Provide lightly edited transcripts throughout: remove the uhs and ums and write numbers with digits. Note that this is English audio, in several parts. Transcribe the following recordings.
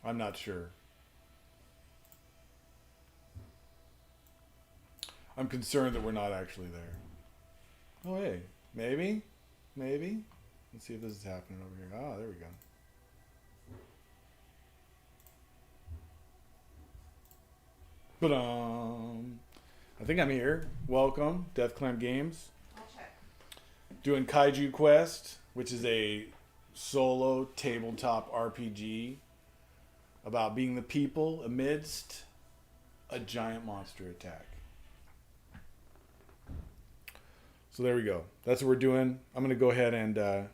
I'm not sure. I'm concerned that we're not actually there. Oh, hey. Maybe? Maybe? Let's see if this is happening over here. Ah, there we go. But I think I'm here. Welcome, Death Clam Games. I'll check. Doing Kaiju Quest, which is a solo tabletop RPG about being the people amidst a giant monster attack. So there we go. That's what we're doing. I'm going to go ahead and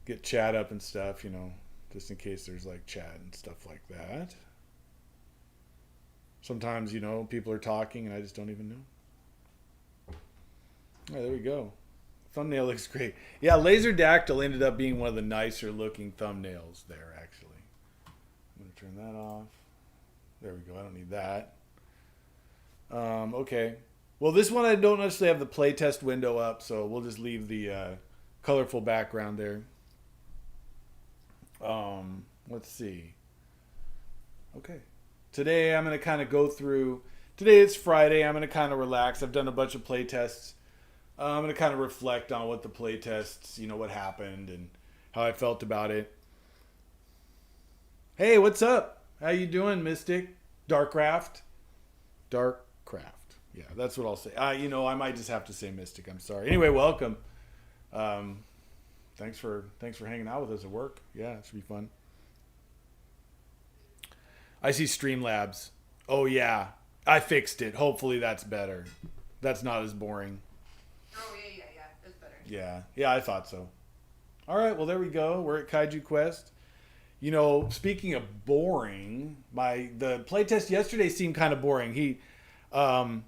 get chat up and stuff, you know, just in case there's like chat and stuff like that. Sometimes, you know, people are talking and I just don't even know. All right, there we go. Thumbnail looks great. Yeah, Laserdactyl ended up being one of the nicer looking thumbnails there, actually. I'm going to turn that off. There we go. I don't need that. Okay. Well, this one I don't necessarily have the playtest window up, so we'll just leave the colorful background there. Let's see. Okay. Today I'm going to kind of go through... Today it's Friday. I'm going to kind of relax. I've done a bunch of playtests. I'm going to kind of reflect on what the playtests, you know, what happened and how I felt about it. Hey, what's up? How you doing, Mystic? Darkcraft? Darkcraft. Yeah, that's what I'll say. You know, I might just have to say Mystic. I'm sorry. Anyway, welcome. Thanks for hanging out with us at work. Yeah, it should be fun. I see Streamlabs. Oh, yeah. I fixed it. Hopefully that's better. That's not as boring. Oh, yeah. It's better. Yeah, I thought so. All right, well, there we go. We're at Kaiju Quest. You know, speaking of boring, the playtest yesterday seemed kind of boring. He had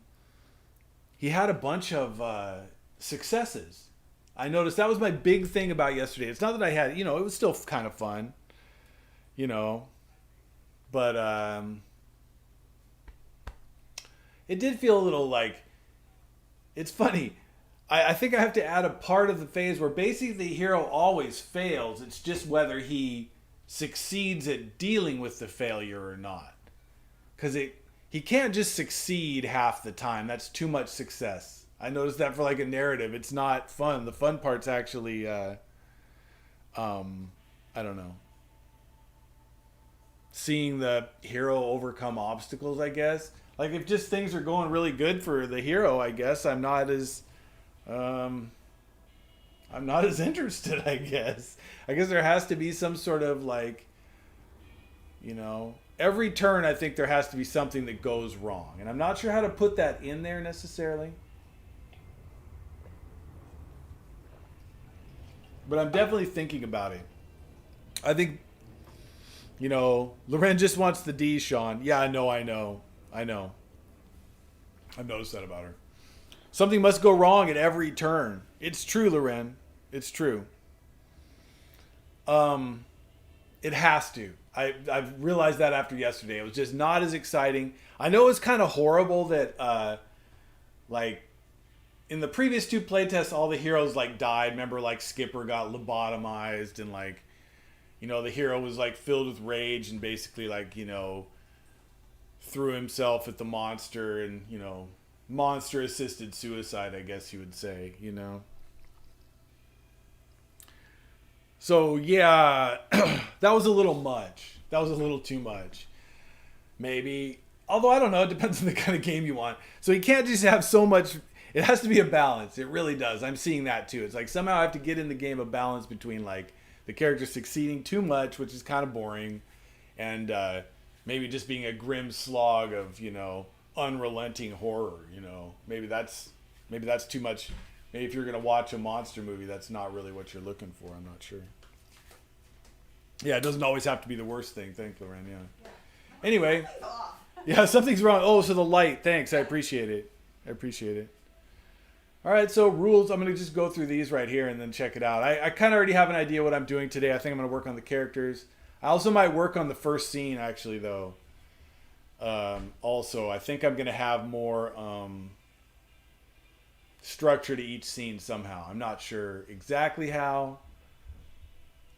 a bunch of successes. I noticed that was my big thing about yesterday. It's not that I had, you know, it was still kind of fun, you know, but it did feel a little like, it's funny. I think I have to add a part of the phase where basically the hero always fails. It's just whether he succeeds at dealing with the failure or not. Because he can't just succeed half the time. That's too much success. I noticed that for like a narrative. It's not fun. The fun part's actually, I don't know. Seeing the hero overcome obstacles, I guess. Like if just things are going really good for the hero, I guess I'm not as interested, I guess. I guess there has to be some sort of like, you know, every turn I think there has to be something that goes wrong. And I'm not sure how to put that in there necessarily. But I'm definitely thinking about it. I think, you know, Loren just wants the D, Sean. Yeah, I know. I've noticed that about her. Something must go wrong at every turn. It's true, Loren. It's true. It has to. I've realized that after yesterday. It was just not as exciting. I know it's kind of horrible that, like, in the previous two playtests, all the heroes, like, died. Remember, like, Skipper got lobotomized and, like, you know, the hero was, like, filled with rage and basically, like, you know, threw himself at the monster and, you know, monster-assisted suicide, I guess you would say, you know. So, yeah, that was a little much. That was a little too much. Maybe. Although, I don't know. It depends on the kind of game you want. So, you can't just have so much. It has to be a balance. It really does. I'm seeing that, too. It's like somehow I have to get in the game a balance between, like, the character succeeding too much, which is kind of boring, and maybe just being a grim slog of, you know, unrelenting horror, you know. Maybe that's too much. Maybe if you're going to watch a monster movie, that's not really what you're looking for. I'm not sure. Yeah, it doesn't always have to be the worst thing. Thanks, Loren. Yeah. Anyway. Yeah, something's wrong. Oh, so the light. Thanks. I appreciate it. All right, so rules. I'm going to just go through these right here and then check it out. I kind of already have an idea what I'm doing today. I think I'm going to work on the characters. I also might work on the first scene, actually, though. Also, I think I'm going to have more structure to each scene somehow. I'm not sure exactly how.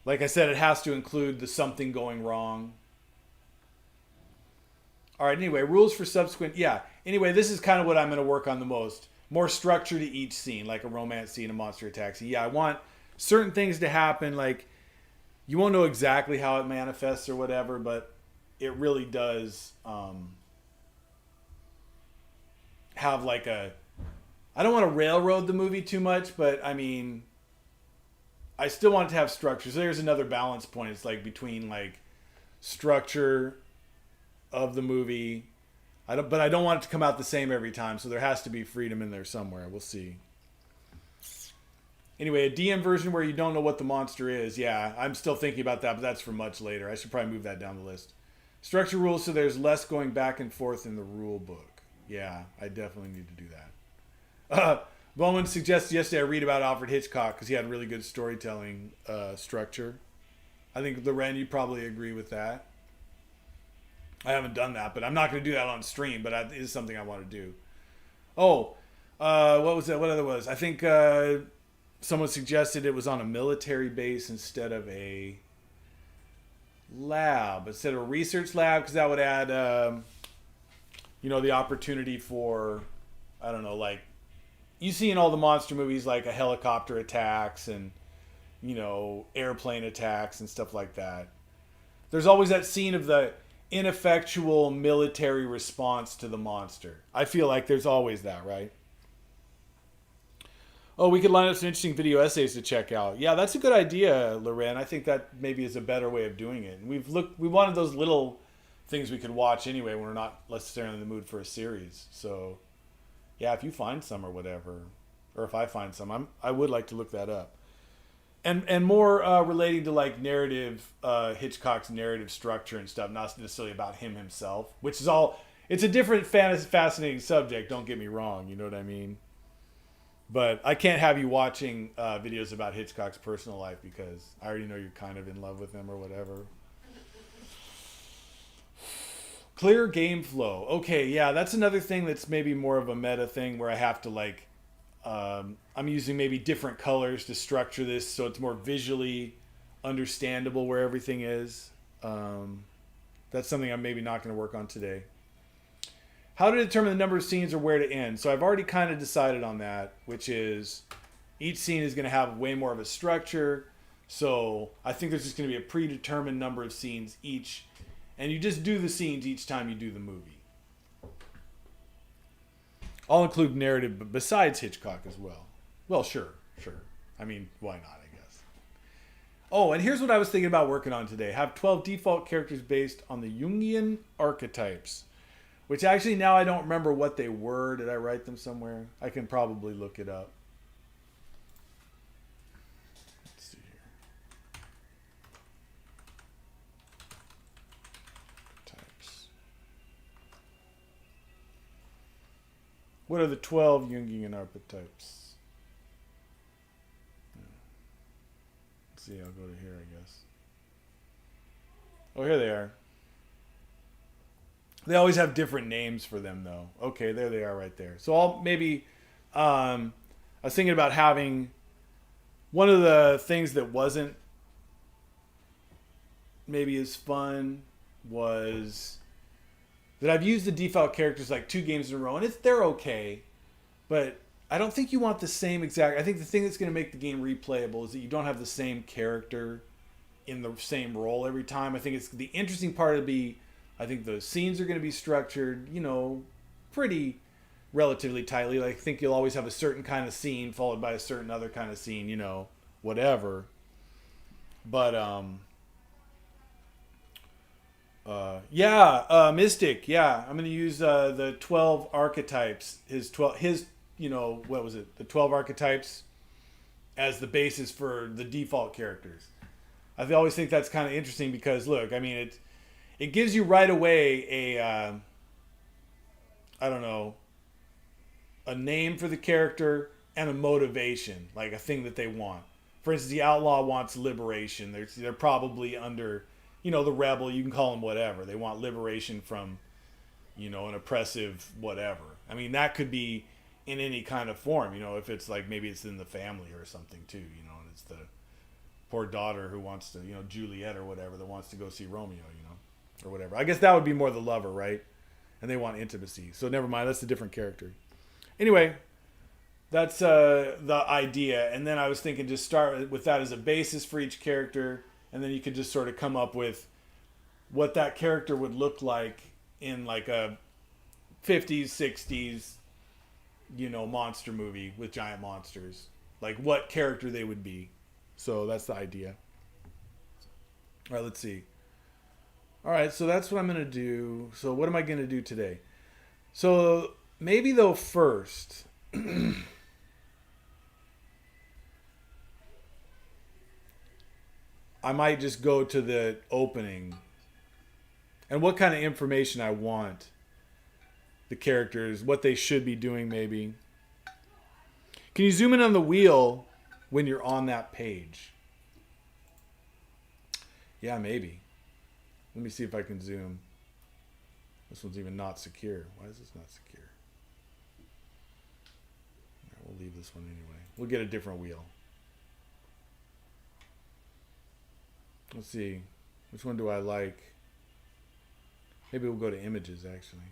Like I said, it has to include the something going wrong. All right, anyway, rules for subsequent... Yeah, anyway, this is kind of what I'm going to work on the most. More structure to each scene, like a romance scene, a monster attack scene. Yeah, I want certain things to happen, like... You won't know exactly how it manifests or whatever, but it really does have like a... I don't want to railroad the movie too much, but I mean... I still want it to have structure. So there's another balance point. It's like between like structure of the movie. But I don't want it to come out the same every time. So there has to be freedom in there somewhere. We'll see. Anyway, a DM version where you don't know what the monster is. Yeah, I'm still thinking about that, but that's for much later. I should probably move that down the list. Structure rules so there's less going back and forth in the rule book. Yeah, I definitely need to do that. Bowman suggested yesterday I read about Alfred Hitchcock because he had really good storytelling structure. I think, Loren, you probably agree with that. I haven't done that, but I'm not going to do that on stream, but it is something I want to do. Oh, what was that? What other was? I think someone suggested it was on a military base instead of a lab, instead of a research lab, because that would add, the opportunity for, I don't know, like, you see in all the monster movies like a helicopter attacks and, airplane attacks and stuff like that. There's always that scene of the ineffectual military response to the monster. I feel like there's always that, right? Oh, we could line up some interesting video essays to check out. Yeah, that's a good idea, Loren. I think that maybe is a better way of doing it. And we wanted those little things we could watch anyway when we're not necessarily in the mood for a series. So... yeah, if you find some or whatever, or if I find some, I would like to look that up. And more relating to like narrative, Hitchcock's narrative structure and stuff, not necessarily about him himself, which is all, it's a different fascinating subject, don't get me wrong, you know what I mean? But I can't have you watching videos about Hitchcock's personal life because I already know you're kind of in love with him or whatever. Clear game flow. Okay, yeah, that's another thing that's maybe more of a meta thing where I have to like, I'm using maybe different colors to structure this so it's more visually understandable where everything is. That's something I'm maybe not going to work on today. How to determine the number of scenes or where to end. So I've already kind of decided on that, which is each scene is going to have way more of a structure. So I think there's just going to be a predetermined number of scenes each. And you just do the scenes each time you do the movie. I'll include narrative besides Hitchcock as well. Well, sure. I mean, why not, I guess. Oh, and here's what I was thinking about working on today. Have 12 default characters based on the Jungian archetypes. Which actually now I don't remember what they were. Did I write them somewhere? I can probably look it up. What are the 12 Jungian archetypes? Let's see, I'll go to here, I guess. Oh, here they are. They always have different names for them, though. Okay, there they are right there. So I'll maybe... I was thinking about having... One of the things that wasn't maybe as fun was... that I've used the default characters like 2 games in a row, and they're okay, but I don't think you want the same exact... I think the thing that's going to make the game replayable is that you don't have the same character in the same role every time. I think it's the interesting part would be, I think the scenes are going to be structured, pretty relatively tightly. Like, I think you'll always have a certain kind of scene followed by a certain other kind of scene, whatever. But, Mystic. Yeah, I'm going to use the 12 archetypes. The 12 archetypes as the basis for the default characters. I always think that's kind of interesting because, look, I mean, it gives you right away a name for the character and a motivation, like a thing that they want. For instance, the outlaw wants liberation. They're probably under... the rebel, you can call them whatever. They want liberation from, an oppressive whatever. I mean, that could be in any kind of form, if it's like, maybe it's in the family or something too, and it's poor daughter who wants to, Juliet or whatever, that wants to go see Romeo, or whatever. I guess that would be more the lover, right? And they want intimacy. So never mind, that's a different character. Anyway, that's the idea. And then I was thinking just start with that as a basis for each character, and then you could just sort of come up with what that character would look like in like a 50s, 60s, monster movie with giant monsters. Like what character they would be. So that's the idea. All right, let's see. All right, so that's what I'm going to do. So what am I going to do today? So maybe though first... I might just go to the opening and what kind of information I want the characters, what they should be doing maybe. Can you zoom in on the wheel when you're on that page? Yeah, maybe. Let me see if I can zoom. This one's even not secure. Why is this not secure? All right, we'll leave this one anyway. We'll get a different wheel. Let's see. Which one do I like? Maybe we'll go to images, actually.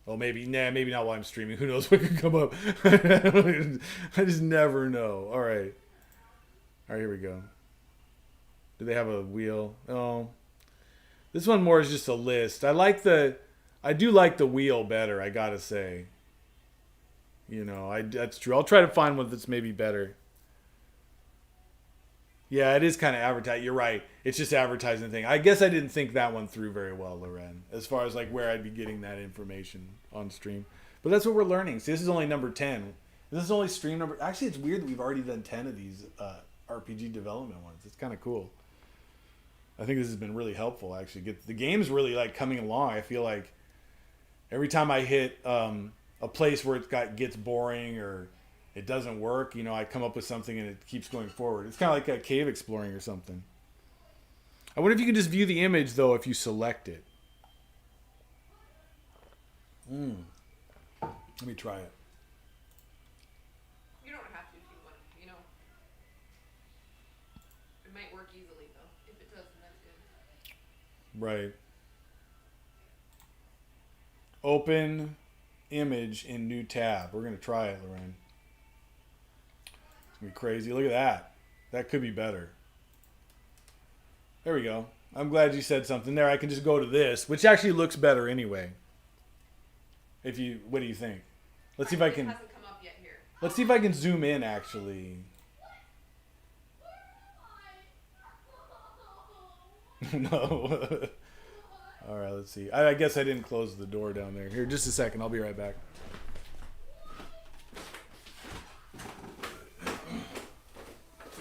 Oh, maybe not while I'm streaming. Who knows what could come up? I just never know. All right. All right, here we go. Do they have a wheel? Oh. This one more is just a list. I do like the wheel better, I gotta say. That's true. I'll try to find one that's maybe better. Yeah, it is kind of advertising. You're right. It's just advertising thing. I guess I didn't think that one through very well, Loren, as far as like where I'd be getting that information on stream. But that's what we're learning. See, this is only number 10. This is only stream number... Actually, it's weird that we've already done 10 of these RPG development ones. It's kind of cool. I think this has been really helpful, actually. The game's really like coming along. I feel like every time I hit a place where gets boring or... it doesn't work, I come up with something and it keeps going forward. It's kind of like a cave exploring or something. I wonder if you can just view the image, though, if you select it. Let me try it. You don't have to if you want, It might work easily, though. If it doesn't, that's good. Right. Open image in new tab. We're going to try it, Lorraine. It's going to be crazy. Look at that. That could be better. There we go. I'm glad you said something there. I can just go to this, which actually looks better anyway. What do you think? Let's see if I can... It hasn't come up yet here. Let's see if I can zoom in, actually. No. All right, let's see. I guess I didn't close the door down there. Here, just a second. I'll be right back.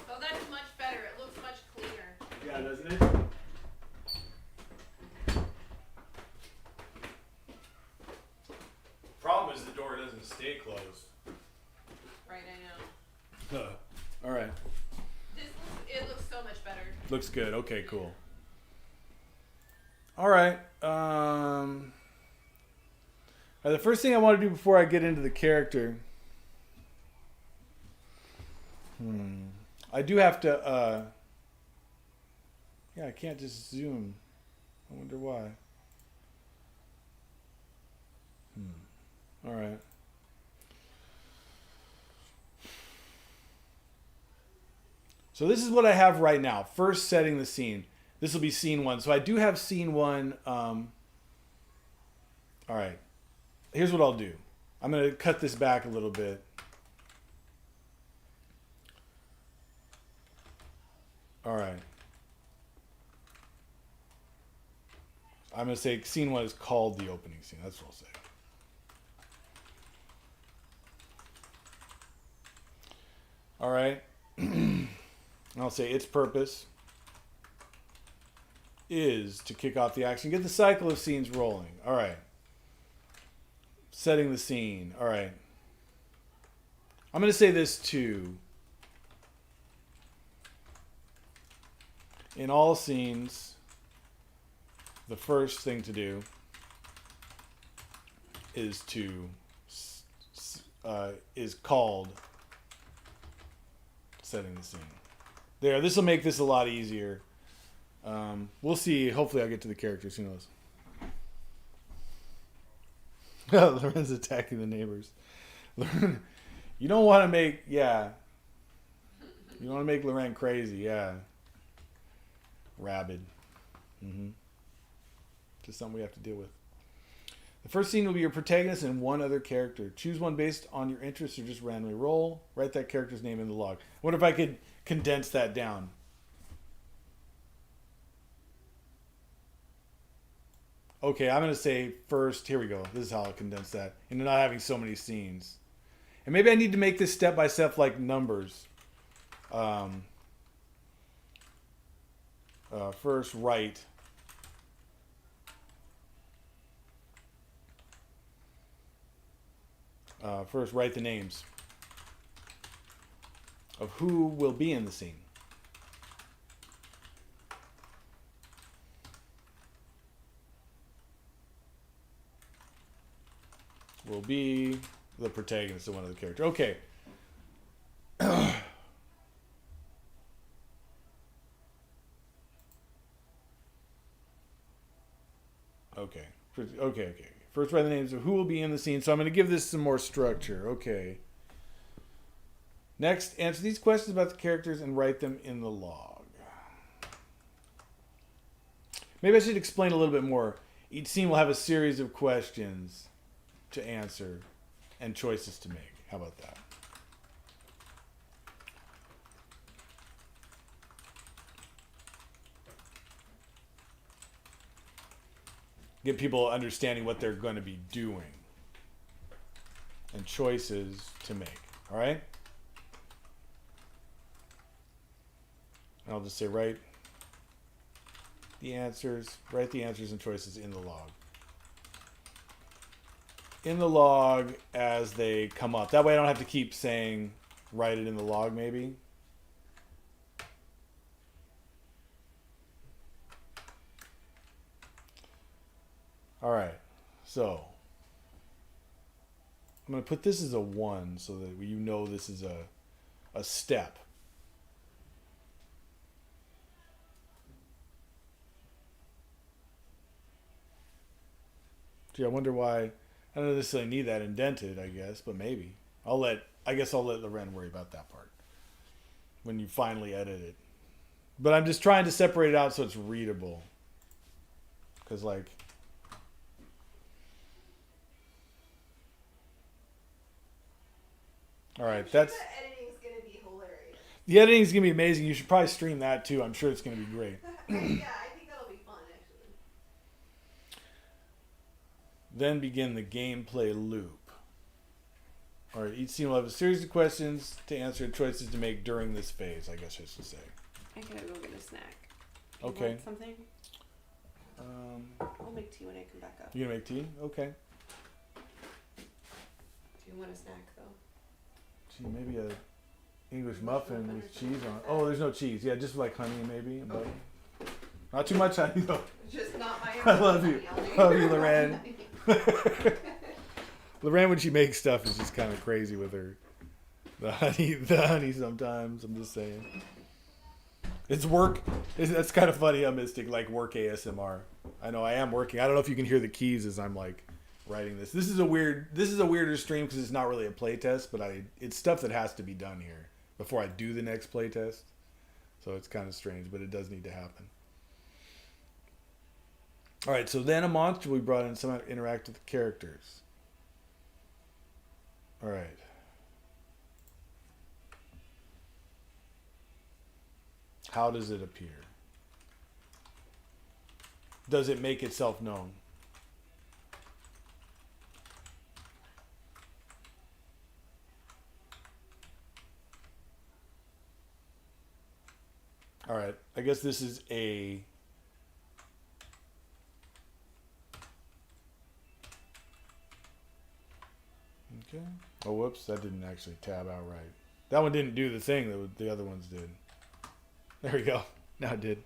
Oh, that's much better. It looks much cleaner. Yeah, doesn't it? Problem is the door doesn't stay closed. Right, I know. All right. It looks so much better. Looks good. Okay, cool. All right. The first thing I want to do before I get into the character, I do have to. Yeah, I can't just zoom. I wonder why. All right. So this is what I have right now. First, setting the scene. This will be scene 1. So I do have scene 1. All right. Here's what I'll do. I'm going to cut this back a little bit. All right. I'm going to say scene 1 is called the opening scene. That's what I'll say. All right. I'll say its purpose is to kick off the action. Get the cycle of scenes rolling. All right. Setting the scene. All right. I'm going to say this too. In all scenes, the first thing to do is is called setting the scene. There, this will make this a lot easier. We'll see. Hopefully I'll get to the characters. Who knows? Loren's attacking the neighbors. You don't want to make... Yeah. You don't want to make Loren crazy. Yeah. Rabid. Just something we have to deal with. The first scene will be your protagonist and one other character. Choose one based on your interests or just randomly roll. Write that character's name in the log. I wonder if I could condense that down. Okay, I'm going to say first, here we go. This is how I'll condense that. Into not having so many scenes. And maybe I need to make this step by step like numbers. First, write. First, write the names of who will be in the scene. Will be the protagonist of one of the characters. Okay. Okay. First, write the names of who will be in the scene. So I'm going to give this some more structure. Okay. Next, answer these questions about the characters and write them in the log. Maybe I should explain a little bit more. Each scene will have a series of questions to answer and choices to make. How about that? Get people understanding what they're going to be doing and choices to make. All right? And I'll just say write the answers and choices in the log. In the log as they come up. That way I don't have to keep saying write it in the log maybe. All right, so I'm going to put this as a 1 so that you know this is a step. Gee, I wonder why. I don't necessarily need that indented, I guess, but maybe. I guess I'll let Loren worry about that part when you finally edit it. But I'm just trying to separate it out so it's readable. Because, like... All right, that's... The editing's going to be hilarious. The editing's going to be amazing. You should probably stream that, too. I'm sure it's going to be great. Yeah, I think that'll be fun, actually. Then begin the gameplay loop. All right, each scene will have a series of questions to answer and choices to make during this phase, I guess I should say. I gotta go get a snack. You okay. Want something? I'll make tea when I come back up. You gonna make tea? Okay. Do you want a snack, though? Gee, maybe a English muffin with cheese on it. Oh, there's no cheese. Yeah, just like honey maybe. And butter. Not too much honey, though. Just not my I love you. Love you, Loren. Loren, when she makes stuff, is just kind of crazy with her. The honey sometimes. I'm just saying. It's work. That's kind of funny. I'm Mystic, like work ASMR. I know I am working. I don't know if you can hear the keys as I'm like writing this. This is a weirder stream because it's not really a playtest, but it's stuff that has to be done here before I do the next playtest. So it's kind of strange, but it does need to happen. All right, so then a monster will be brought in and somehow interact with the characters. All right. How does it appear? Does it make itself known? All right, I guess this is a... Okay. Oh, whoops, that didn't actually tab out right. That one didn't do the thing that the other ones did. There we go. Now it did.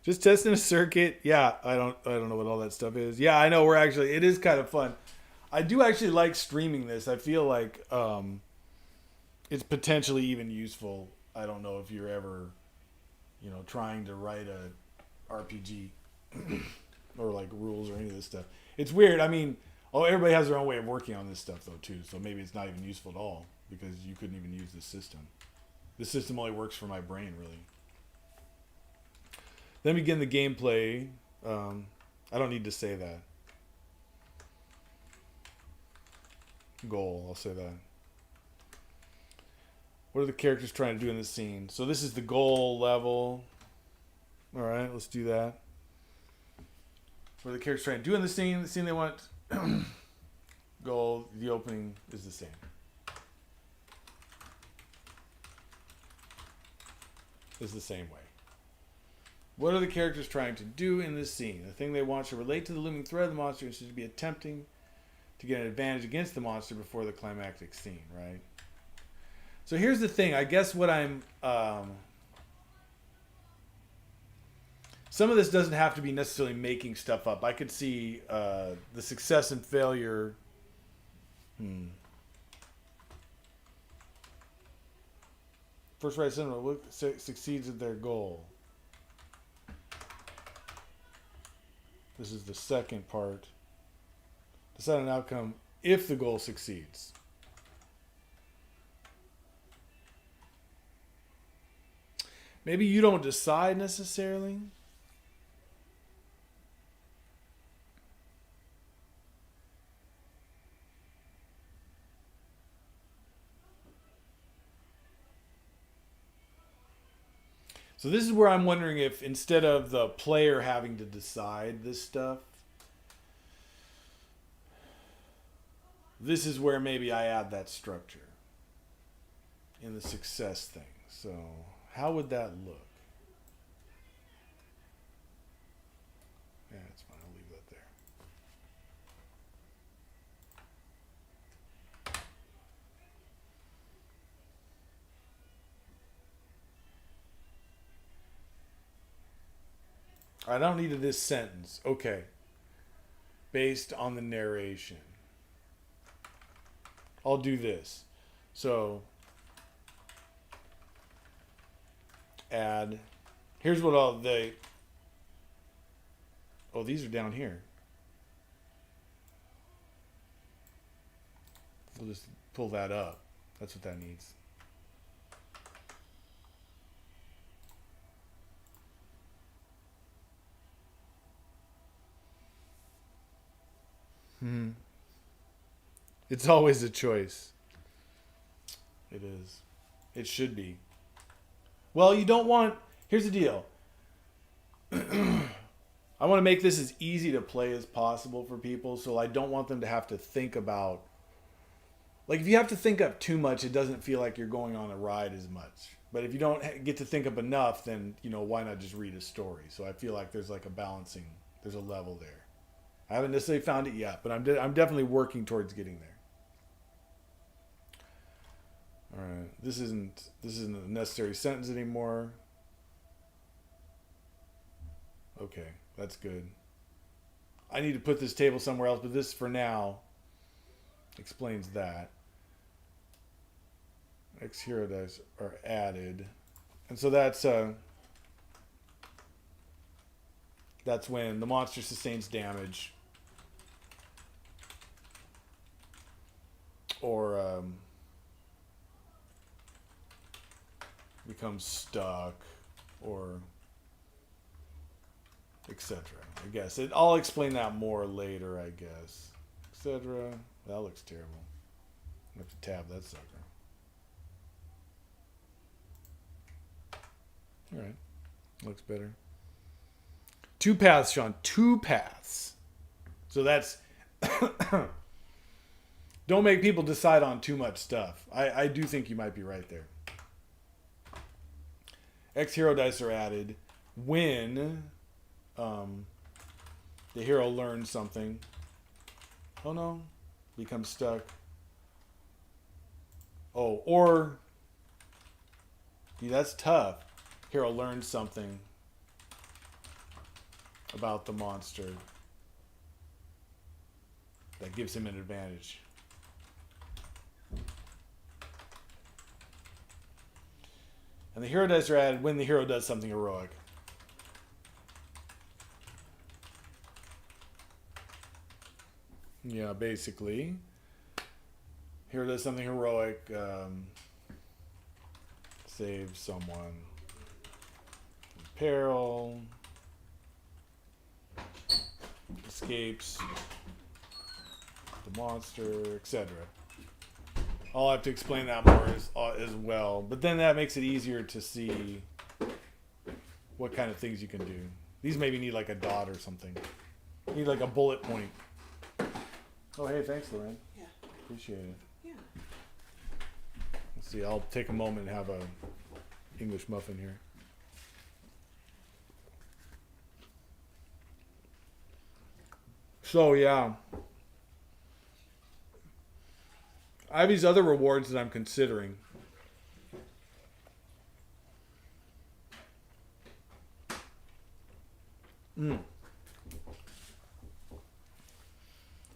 Just testing a circuit. Yeah, I don't know what all that stuff is. Yeah, I know it is kind of fun. I do actually like streaming this. I feel like it's potentially even useful. I don't know if you're ever, trying to write a RPG or like rules or any of this stuff. It's weird. I mean, everybody has their own way of working on this stuff though too. So maybe it's not even useful at all because you couldn't even use this system. This system only works for my brain really. Then begin the gameplay. I don't need to say that. Goal, I'll say that. What are the characters trying to do in this scene? So this is the goal level. Alright, let's do that. What are the characters trying to do in the scene? The scene they want. Goal, the opening is the same. Is the same way. What are the characters trying to do in this scene? The thing they want should relate to the looming threat of the monster and should be attempting to get an advantage against the monster before the climactic scene, right? So here's the thing. I guess what I'm... some of this doesn't have to be necessarily making stuff up. I could see the success and failure... First right cinema succeeds at their goal. This is the second part. Decide an outcome if the goal succeeds. Maybe you don't decide necessarily. So this is where I'm wondering if instead of the player having to decide this stuff, this is where maybe I add that structure in the success thing. So how would that look? Yeah, it's fine. I'll leave that there. I don't need this sentence. Okay. Based on the narration. I'll do this. So, add. Here's what these are down here. We'll just pull that up. That's what that needs. It's always a choice. It is. It should be. Well, you don't want... Here's the deal. I want to make this as easy to play as possible for people, so I don't want them to have to think about... Like, if you have to think up too much, it doesn't feel like you're going on a ride as much. But if you don't get to think up enough, then, why not just read a story? So I feel like there's like a balancing... There's a level there. I haven't necessarily found it yet, but I'm definitely working towards getting there. All right, this isn't a necessary sentence anymore. Okay, that's good. I need to put this table somewhere else, but this for now explains that. X hero dice are added, and so that's when the monster sustains damage. Or becomes stuck, or etc. I guess I'll explain that more later. I guess, etc. That looks terrible. I have to tab that sucker. All right, looks better. 2 paths, Sean. 2 paths. So that's. Don't make people decide on too much stuff. I do think you might be right there. X hero dice are added when the hero learns something. Oh no. Becomes stuck. Oh, or... that's tough. Hero learns something about the monster that gives him an advantage. And the hero dice are added when the hero does something heroic. Yeah, basically. Hero does something heroic. Saves someone. Peril. Escapes the monster, etc. I'll have to explain that more as well. But then that makes it easier to see what kind of things you can do. These maybe need like a dot or something. Need like a bullet point. Oh, hey, thanks, Lorraine. Yeah. Appreciate it. Yeah. Let's see, I'll take a moment and have a English muffin here. So, yeah. I have these other rewards that I'm considering. This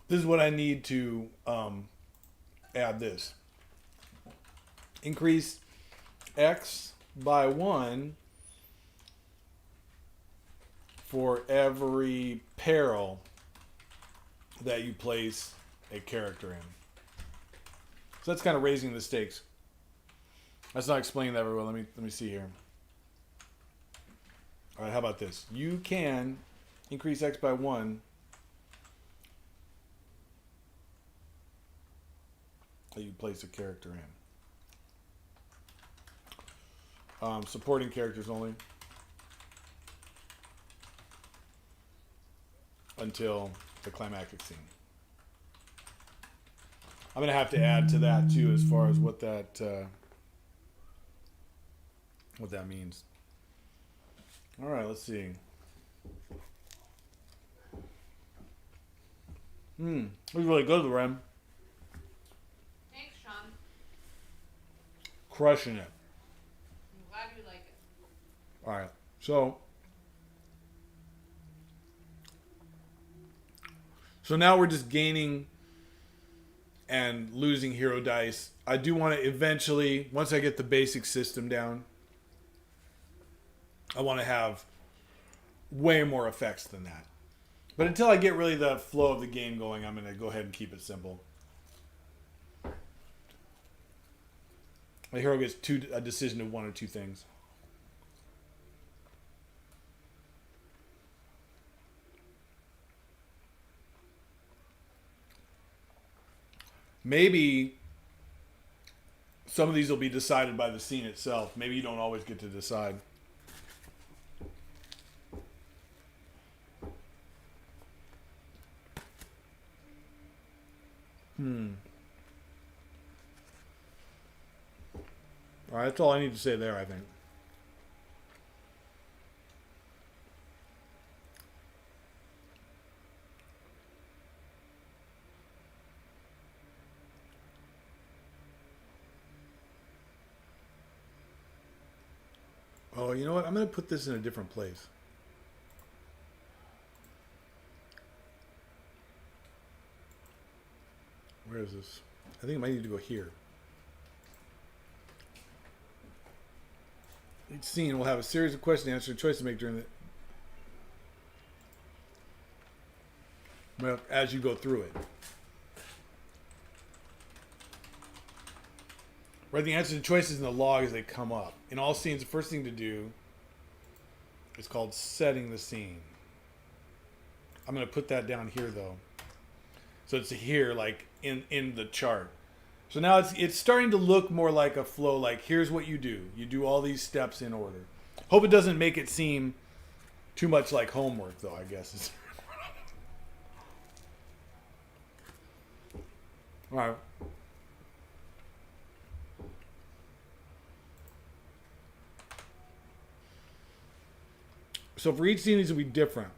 is what I need to add this. Increase X by 1 for every peril that you place a character in. So that's kind of raising the stakes. That's not explaining that very well. Let me see here. All right, how about this? You can increase X by 1 that you place a character in. Supporting characters only. Until the climactic scene. I'm going to have to add to that too as far as what that means. All right, let's see. It was really good, Lorem. Thanks, Sean. Crushing it. I'm glad you like it. All right, so now we're just gaining and losing hero dice. I do want to eventually, once I get the basic system down, I want to have way more effects than that. But until I get really the flow of the game going, I'm going to go ahead and keep it simple. The hero gets a decision of one or two things. Maybe some of these will be decided by the scene itself. Maybe you don't always get to decide. All right, that's all I need to say there, I think. Oh, you know what? I'm going to put this in a different place. Where is this? I think it might need to go here. Each scene will have a series of questions to answer, choice to make during as you go through it. Write the answers to choices in the log as they come up. In all scenes, the first thing to do is called setting the scene. I'm going to put that down here, though. So it's here, like in the chart. So now it's starting to look more like a flow, like here's what you do. You do all these steps in order. Hope it doesn't make it seem too much like homework, though, I guess. All right. So for each scene, these will be different.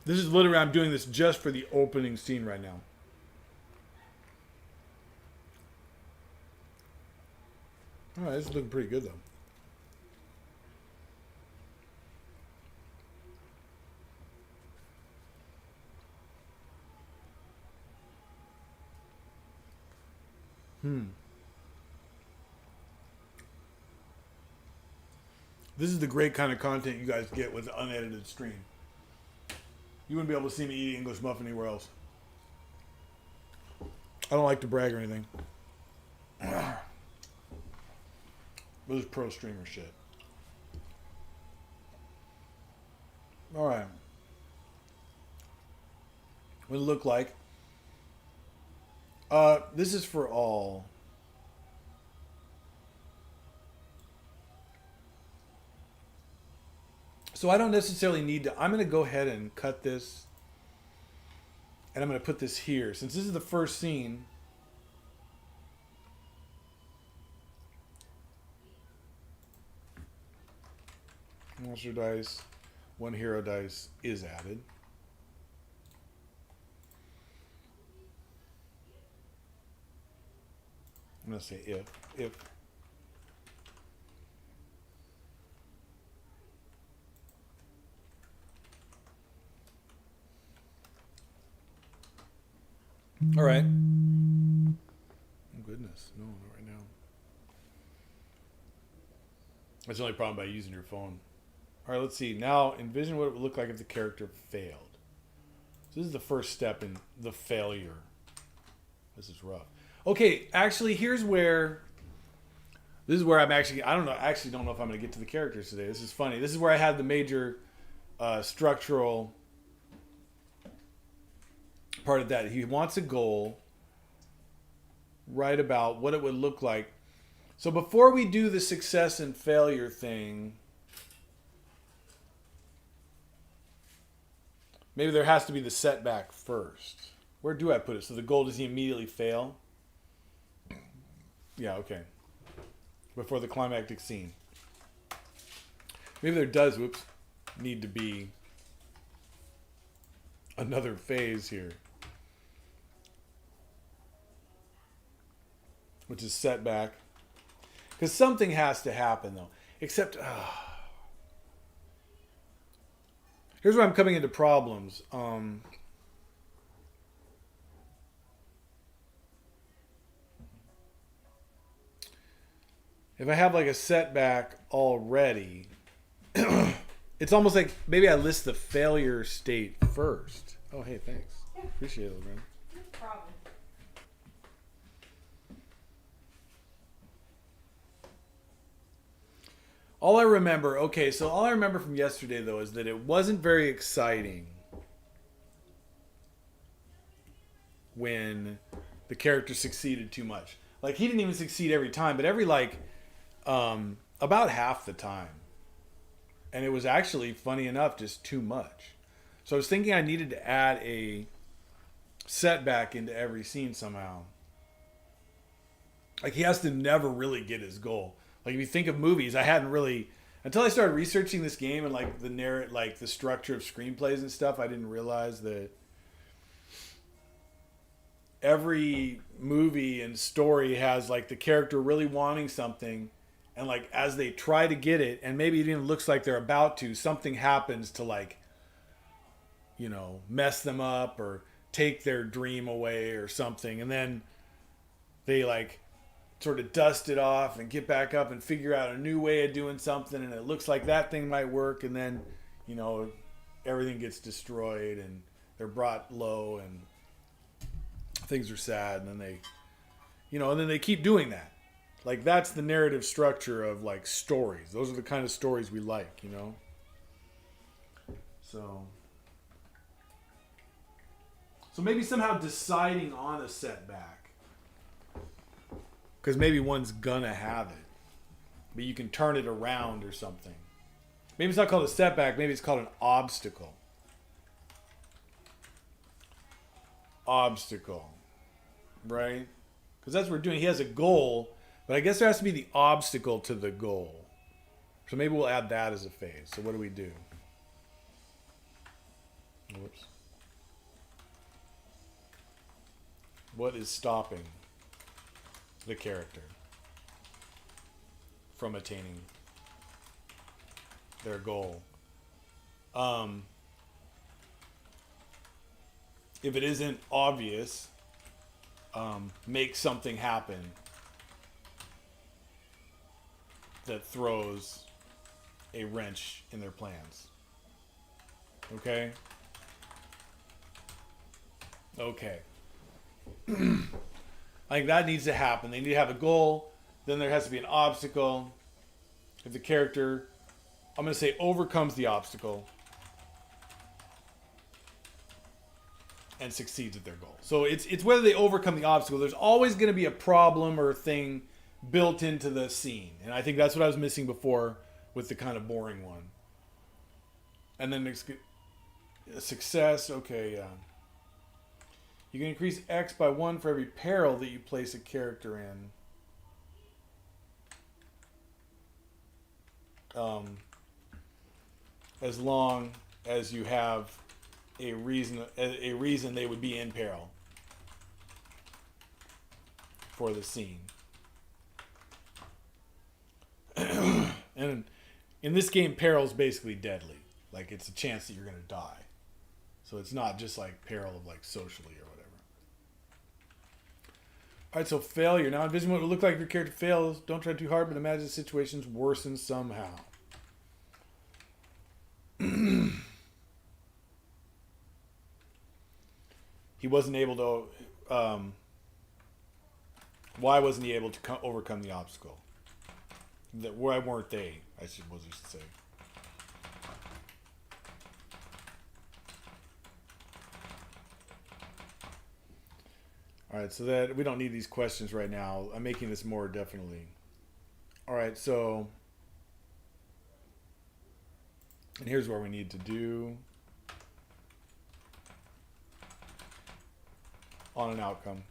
This is literally, I'm doing this just for the opening scene right now. All right, this is looking pretty good, though. This is the great kind of content you guys get with the unedited stream. You wouldn't be able to see me eat English muffin anywhere else. I don't like to brag or anything. This is pro streamer shit. Alright. What does it look like? This is for all. So I don't necessarily need to. I'm going to go ahead and cut this. And I'm going to put this here. Since this is the first scene. Monster dice. 1 hero dice is added. I'm going to say if. All right. Oh, goodness. No, not right now. That's the only problem by using your phone. All right, let's see. Now, envision what it would look like if the character failed. So this is the first step in the failure. This is rough. Okay, actually, here's where... This is where I'm actually... I actually don't know if I'm going to get to the characters today. This is funny. This is where I had the major structural... part of that. He wants a goal. Write about what it would look like. So before we do the success and failure thing, maybe there has to be the setback first. Where do I put it? So the goal, does he immediately fail? Yeah, okay. Before the climactic scene. Maybe there does, need to be another phase here. Which is setback. Because something has to happen, though. Except, here's where I'm coming into problems. If I have like a setback already, it's almost like maybe I list the failure state first. Oh, hey, thanks. Appreciate it, man. No problem. All I remember, okay, so all I remember from yesterday, though, is that it wasn't very exciting when the character succeeded too much. Like, he didn't even succeed every time, but every, about half the time. And it was actually, funny enough, just too much. So I was thinking I needed to add a setback into every scene somehow. Like, he has to never really get his goal. Like, if you think of movies, I hadn't really, until I started researching this game and like the structure of screenplays and stuff, I didn't realize that every movie and story has like the character really wanting something, and like as they try to get it, and maybe it even looks like they're about to, something happens to like, you know, mess them up or take their dream away or something, and then they like sort of dust it off and get back up and figure out a new way of doing something, and it looks like that thing might work, and then, you know, everything gets destroyed and they're brought low and things are sad, and then they, you know, and then they keep doing that. Like, that's the narrative structure of like stories. Those are the kind of stories we like, you know? So maybe somehow deciding on a setback. Because maybe one's gonna have it. But you can turn it around or something. Maybe it's not called a setback. Maybe it's called an obstacle. Obstacle. Right? Because that's what we're doing. He has a goal. But I guess there has to be the obstacle to the goal. So maybe we'll add that as a phase. So what do we do? Whoops. What is stopping the character from attaining their goal? If it isn't obvious, make something happen that throws a wrench in their plans. Okay? Okay. I think that needs to happen. They need to have a goal. Then there has to be an obstacle. If the character, I'm going to say, overcomes the obstacle and succeeds at their goal. So it's whether they overcome the obstacle. There's always going to be a problem or a thing built into the scene. And I think that's what I was missing before with the kind of boring one. And then a success. Okay, yeah. You can increase X by 1 for every peril that you place a character in. As long as you have a reason they would be in peril for the scene. And in this game, peril is basically deadly. Like, it's a chance that you're going to die. So it's not just like peril of like socially or whatever. All right, so failure. Now envision what it would look like if your character fails. Don't try too hard, but imagine the situations worsen somehow. He wasn't able to. Why wasn't he able to overcome the obstacle? Why weren't they? I should say. All right, so that we don't need these questions right now. I'm making this more definitely. All right, so, and here's what we need to do on an outcome.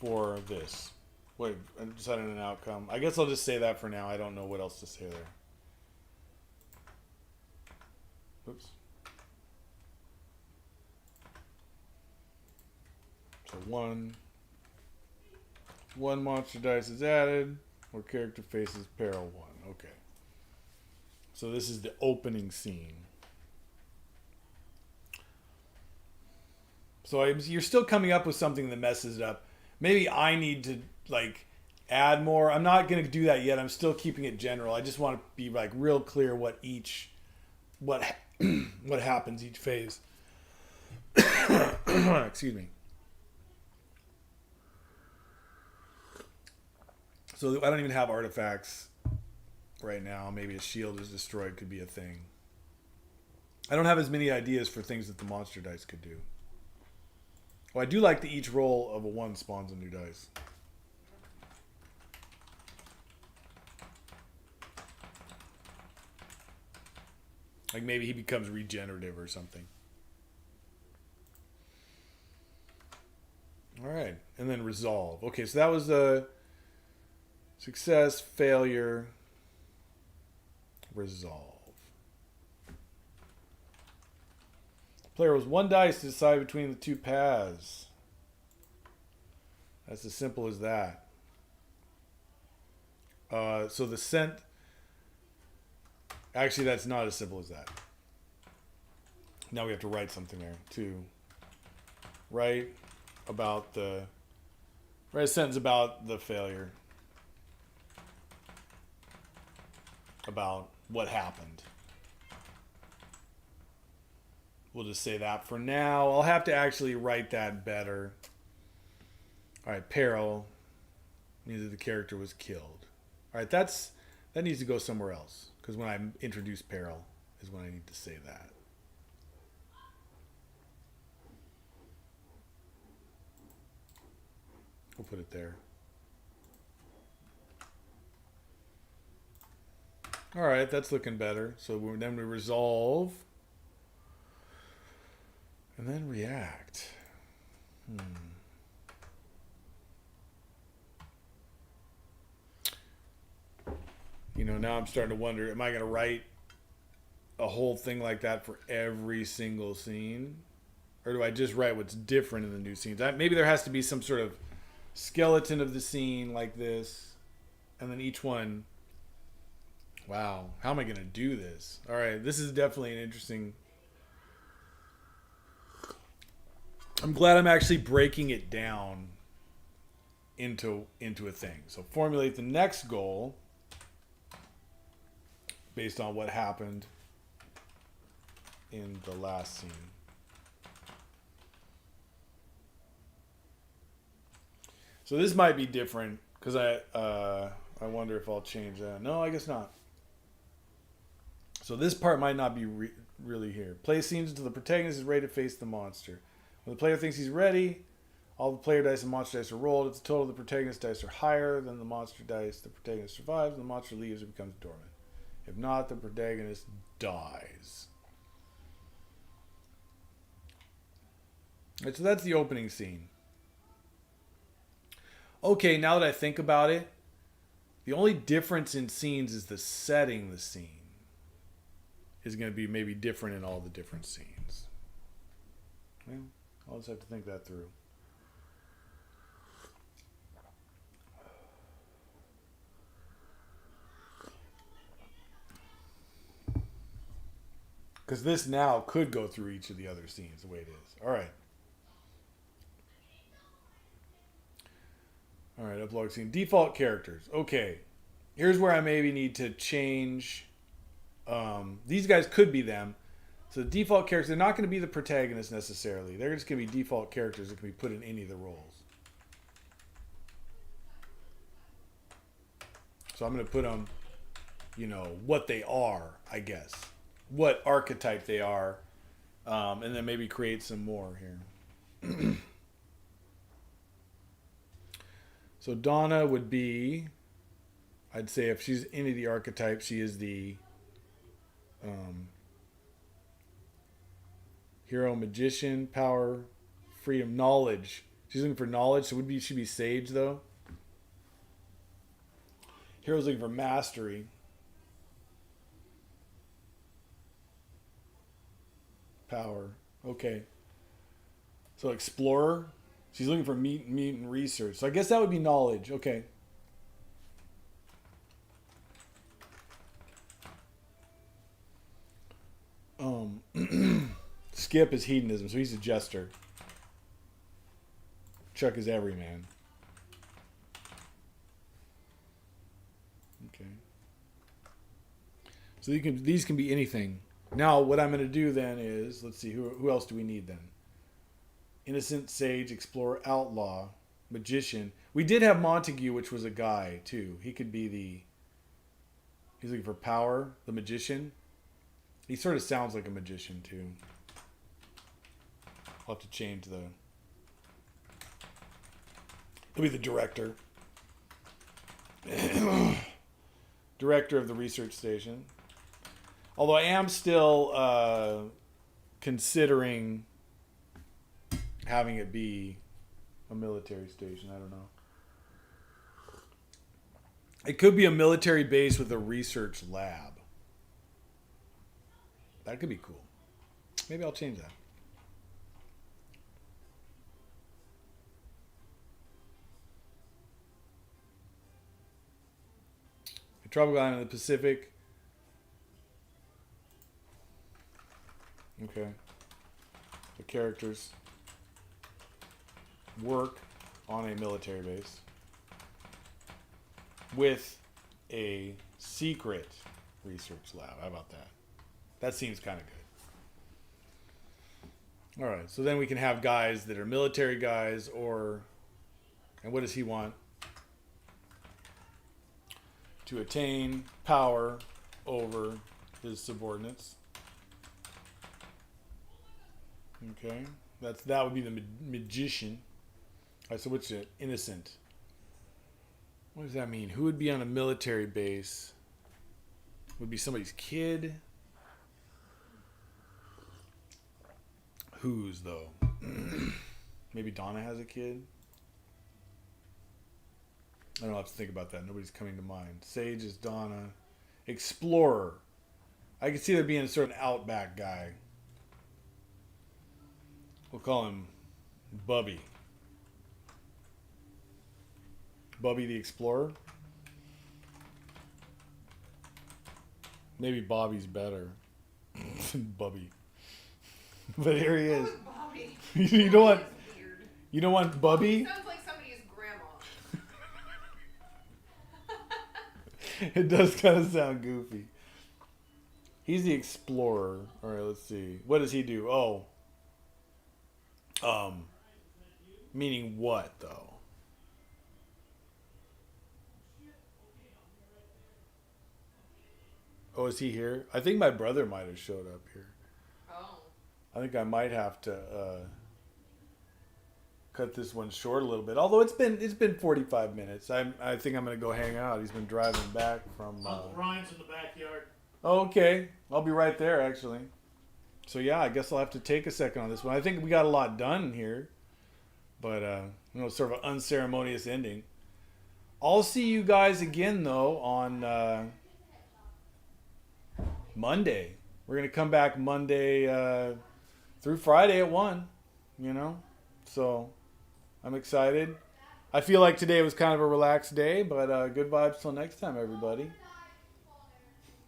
For this. Wait, I'm deciding an outcome. I guess I'll just say that for now. I don't know what else to say there. Oops. So one monster dice is added, or character faces peril 1. Okay. So this is the opening scene. So you're still coming up with something that messes it up. Maybe I need to like add more. I'm not going to do that yet. I'm still keeping it general. I just want to be like real clear what happens each phase. Excuse me. So I don't even have artifacts right now. Maybe a shield is destroyed could be a thing. I don't have as many ideas for things that the monster dice could do. Well, I do like that each roll of a 1 spawns a new dice. Like maybe he becomes regenerative or something. All right. And then resolve. Okay, so that was the success, failure, resolve. Player was 1 dice to decide between the 2 paths. That's as simple as that. So the scent... Actually, that's not as simple as that. Now we have to write something there. To write about the... Write a sentence about the failure. About what happened. We'll just say that for now. I'll have to actually write that better. All right, peril. Neither the character was killed. All right, that needs to go somewhere else. Because when I introduce peril is when I need to say that. We'll put it there. All right, that's looking better. So then we resolve. And then react. You know, now I'm starting to wonder, am I going to write a whole thing like that for every single scene? Or do I just write what's different in the new scenes? Maybe there has to be some sort of skeleton of the scene like this. And then each one... Wow, how am I going to do this? All right, this is definitely an interesting... I'm glad I'm actually breaking it down into a thing. So formulate the next goal based on what happened in the last scene. So this might be different because I wonder if I'll change that. No, I guess not. So this part might not be really here. Play scenes until the protagonist is ready to face the monster. When the player thinks he's ready, all the player dice and monster dice are rolled. If the total of the protagonist dice are higher than the monster dice, the protagonist survives, and the monster leaves or becomes dormant. If not, the protagonist dies. Right, so that's the opening scene. Okay, now that I think about it, the only difference in scenes is the setting the scene is going to be maybe different in all the different scenes. Well, I'll just have to think that through. Because this now could go through each of the other scenes the way it is. All right. All right, upload scene. Default characters. Okay. Here's where I maybe need to change. These guys could be them. So the default characters, they're not going to be the protagonists necessarily. They're just going to be default characters that can be put in any of the roles. So I'm going to put them, what they are, I guess. What archetype they are. And then maybe create some more here. So Donna would be, I'd say if she's any of the archetypes, she is the hero, magician, power, freedom, knowledge. She's looking for knowledge, so she'd be sage though. Hero's looking for mastery. Power. Okay. So explorer. She's looking for mutant research. So I guess that would be knowledge. Okay. Skip is hedonism, so he's a jester. Chuck is everyman. Okay. So these can be anything. Now what I'm going to do then is, let's see, who else do we need then? Innocent, sage, explorer, outlaw, magician. We did have Montague, which was a guy too. He could be he's looking for power, the magician. He sort of sounds like a magician too. I'll have to change he'll be the director. Director of the research station. Although I am still considering having it be a military station. I don't know. It could be a military base with a research lab. That could be cool. Maybe I'll change that. A tropical island in the Pacific. Okay. The characters work on a military base with a secret research lab. How about that? That seems kind of good. All right, so then we can have guys that are military guys, and what does he want? To attain power over his subordinates. Okay, that would be the magician. All right, so what's it? Innocent. What does that mean? Who would be on a military base? Would be somebody's kid? Whose, though? Maybe Donna has a kid? I don't have to think about that. Nobody's coming to mind. Sage is Donna. Explorer. I can see there being sort of an outback guy. We'll call him Bubby. Bubby the Explorer. Maybe Bobby's better. Bubby. But here he is. Bobby. You know what? You don't want Bubby? Sounds like somebody's grandma. It does kind of sound goofy. He's the explorer. All right, let's see. What does he do? Oh. Meaning what, though? Oh, is he here? I think my brother might have showed up here. Oh. I think I might have to cut this one short a little bit. Although it's been 45 minutes. I think I'm gonna go hang out. He's been driving back from. Uncle Ryan's in the backyard. Oh, okay, I'll be right there actually. So yeah, I guess I'll have to take a second on this one. I think we got a lot done here, but sort of an unceremonious ending. I'll see you guys again though on Monday. We're gonna come back Monday through Friday at 1. So I'm excited. I feel like today was kind of a relaxed day, but good vibes till next time, everybody.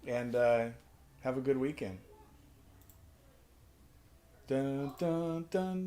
And have a good weekend. Dun, dun, dun.